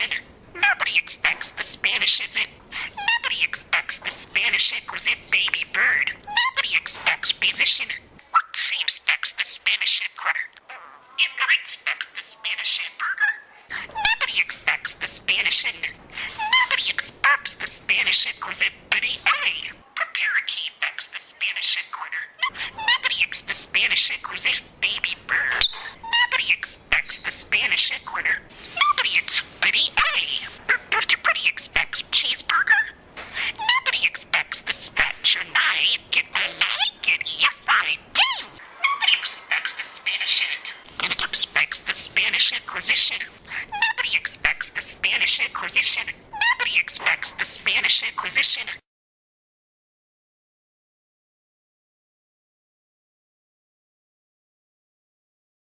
Inquisition. Nobody expects the Spanish Inquisition, baby bird. Nobody expects musician. What team expects the Spanish Inquisition? Nobody expects the Spanish Burger. Nobody expects the Spanish Nobody expects the Spanish Inquisition. A. Prepare a key expects the Spanish Inquisition. Nobody expects the Spanish Inquisition, baby bird. Nobody expects the Spanish Inquisition. Nobody expects Nobody expects cheeseburger. Nobody expects the Spanish night. Get the naked. Yes, I do. Nobody expects the Spanish Nobody expects the Spanish Inquisition. Nobody expects the Spanish Inquisition. Nobody expects the Spanish Inquisition.